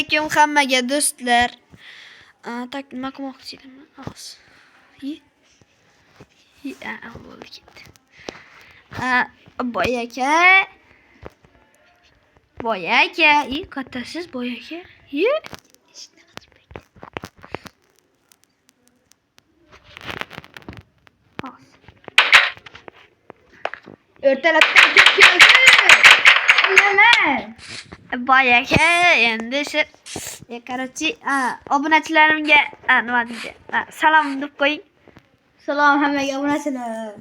alaykum hammaga do'stlar. Tak nima qilmoqchi edim? Bo'ldi ketdi. Boy aka, kattasiz boy aka. Ertalabdan kim keldi? Nima? Boy aka, endi shu короче, obunachilarimga nima deydi? Salom deb qo'ying. Salom hammaga obunachilar.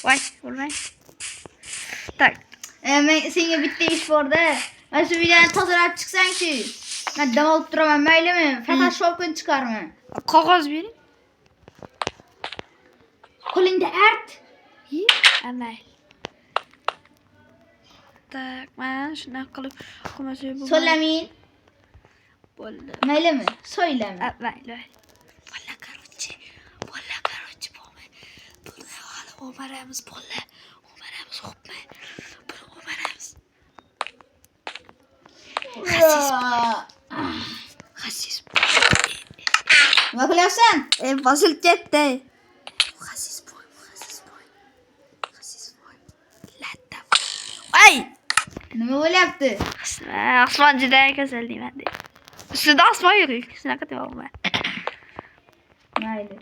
Voy, bo'lmay. Tak. Men senga bitta ish bor-da. Mana shu videoni tozalab chiqsang-chi. Men dam olib turaman, maylimi? Photoshopni chiqarma. Qog'oz bering. Qo'lingda art. Amay. Tak, men shuna qilib qilmasa bo'lmaydi. So'lamin. Bo'ldi. Maylimi? So'ylami. Mayli. Bolla, короче, bo'lmay. Buni hali o'maramiz, bolla. O'maramiz, xo'pmi? Buni o'maramiz. Xasis. Nima qilyapsan? Bosilib ketdi. Xasis boy. Latta. Ay! Nima bo'lyapti? Osmon juda go'zal deyman deb. Ustida osmon yo'q, shunaqa deyapman. Mayli.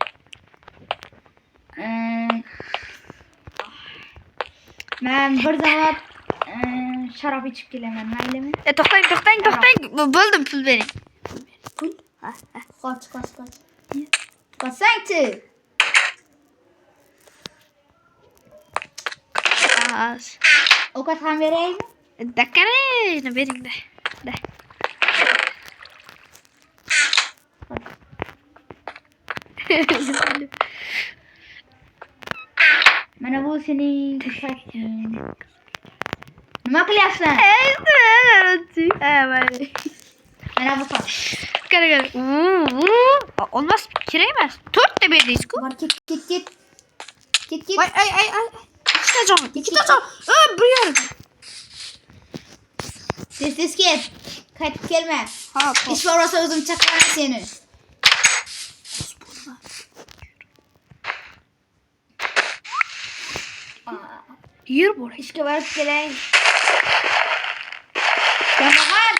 Men bir zavod sharob ichib kelaman, maylimi? To'xtang. Bo'ldim, pul bering. Pul? Qoch. Qochsang-chi. Ovqat ham beraymi? Dakkani bering-da. Mana bu sening ishing. Nima qilyapsan? Mana bu qol. Qara. Olmas kerak emas. 4 ta berdingiz-ku. Bor, ket. Voy, ay. Ikkita jon. Bir yarim. Tez ket. Qaytib kelma. Hop. Ish bor bo'lsa o'zim chaqiraman seni. Yur bor. Ishga borib kelay. Kambag'al.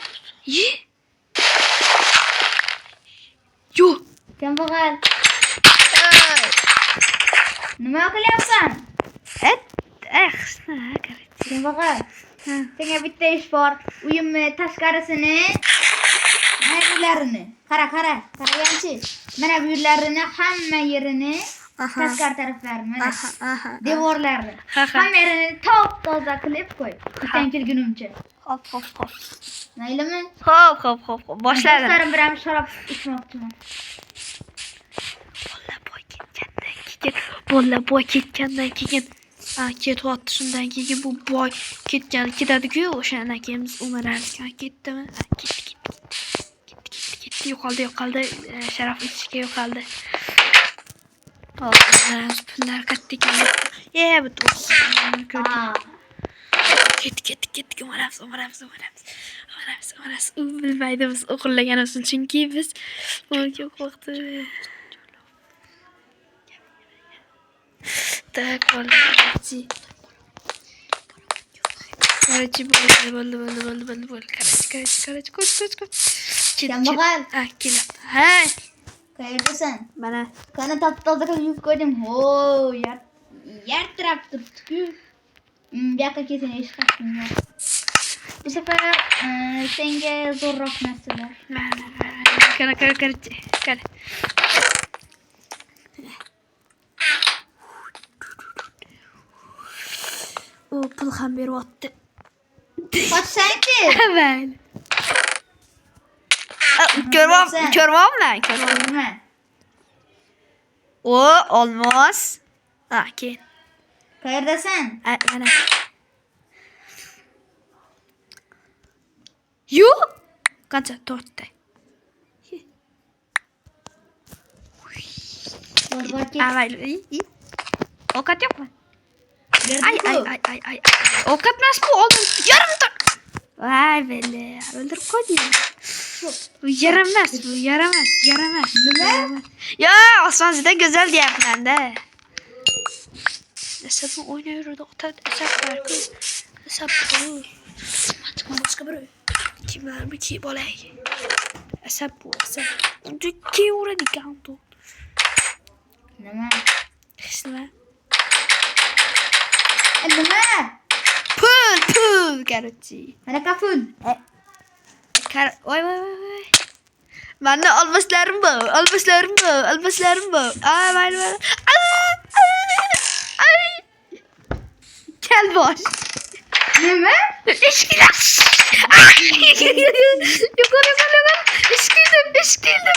Yo'q. Kambag'al. Nima qilyapsan? Kambag'al. Senga bitta ish bor. Uyimni tashqarisini, maylarini. Qaraganchi. Mana bu yerlarini, hamma yerini, tashqari taraflarini, devorlarni, hamma yerini top-toza qilib qo'y. Ertaga kelgunimcha. Hop. Maylimi? Hop. Boshladim. Do'stlarim bilan sharob ichmoqchiman. Bolla boy ketgandan keyin ketyapti, shundan keyin bu boy ketadi-ku, o'shandan keyin biz o'maramiz. Ketdimi? Ketdi. Yo'qoldi. Sharob ichishga yo'qoldi. O'maramiz, pullar katta ekan. Bu ketdi. O'maramiz. Bilmaydi biz o'g'irlaganimiz uchun, chunki biz yo'q vaqti. Tak, bo'ldi. Qarchi bo'ldi. Ko'ch. Kambag'al. Kelyapti. Qayerdasan? Mana. Qani top-toza qilib yuvib qo'ydim. Yartirab turibdi-ku. Bu yoqqa kelsang ish qilishim yo'q. Bu safar senga zo'rroq narsalar. Qara. Pul ham beryapti. Qochsang-chi. Mayli. Ko'rmabman. Nima? Olmos. Keyin. Qayerdasan? Mana. Yo'q. Qancha? 4 ta. Bor, ket. Mayli. Ovqat yo'qmi? Ay. O katmaz bu oğlum. Yarım da. Vay bele. Öldürüp koydum. Bu yaramaz. Nima? Ya Osman Zide güzel diye ben de. Hesabı oynuyordu. Hesap var kız. Hesap bu. Matematik başka biri. Kim var mı ki bolay? Hesap bu. Ki uğradı kanto. Nima? Nima? Nima? Pul karıcı. Mana kaful. Vay. Ben de almışlarım bu. Vay. Ay. Gel boş. Nima? İşkiler. Yukarı. İşkildim.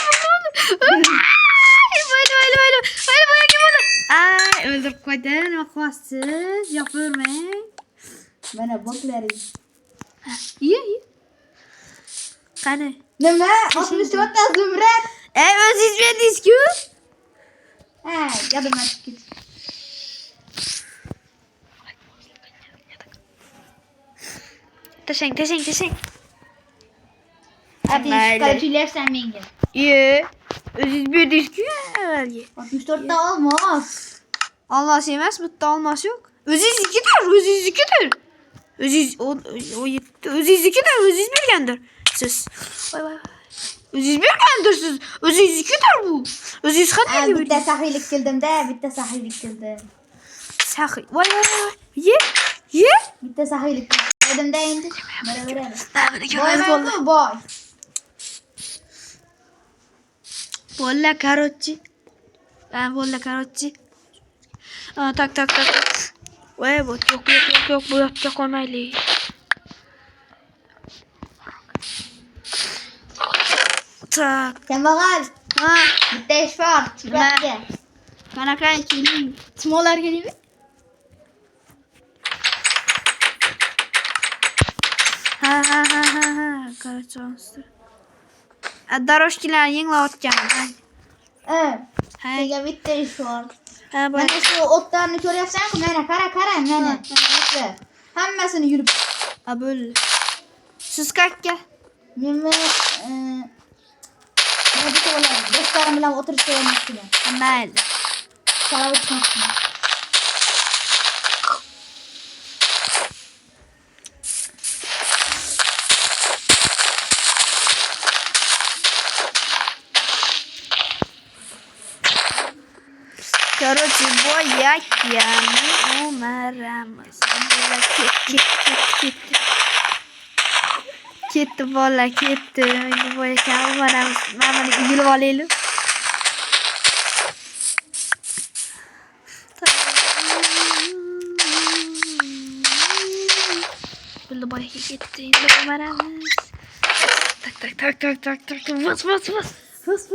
Ay öldürüp koydun. Bakmazsız. Yapıyorum. Mana bokları. İyi. Kanı. Nima? 64 ta zumrad. Öz hizmet diski. Ha, yadıma çıktı. Teşekkür. Hadi Amayla. kalçiler sen menge. İyi. Öz hizmet diski. 64 ta olmaz. Allah sevmez. Mutta olmaz yok. Öz hizmekidir. Öz hizmekendir. Siz. Vay. Öz hizmekendir siz. Öz hizmekidir bu. Öz hizmekidir gibi. Bitta sahilik kildim. Sahi. Vay. Ye. Bitta sahilik. Dedim de indi. Beraber. Boy. Boy. Bolla karotçi. Ben bolla karotçi. Tak. Vay bot yok bu yapacak olmaylı. Tak. Sen bakal. Ha. Bitta iş var. Çıkartı. Bana kay killing. Smolar geliyor mu? Ha. Karotçi. Daroşkiler yengla atacağım. Evet. Hay. Sega bitta iş var. Ha bu. Mana shu otlarni ko'ryapsan-ku, mana qara, mana. Hammasini yurib. Ha böyle. Siz kakka. Men nima desa bo'ladi? Do'stlarim bilan o'tirishga o'rnashdim. Mayli. Salom chiqmoqchiman. Короче, бояк яны umaramız. Bola ketdi bola ketdi. Endi boyakan umaramız. Mana buni yulib olaylik. Buldu boyaka ketdi. Endi umaramız. Tak. Vıs.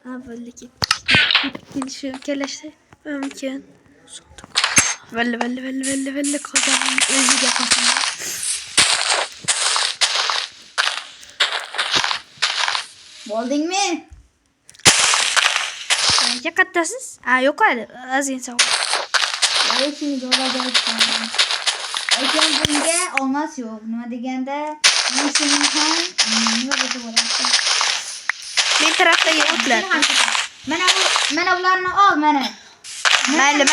Ha böyle git şu keleşte mümkün. Velle kocaman özü yapasın. Bo'ldingmi? Ya kattasız? Ha yok hadi az insan. Lekin bo'lajak. Lekin bunga olmas yo'q. Nima deganda, men sening ham nima desa bo'ladi? Men tarafda yo'qlar. Mana bularni ol, mana. Mayli.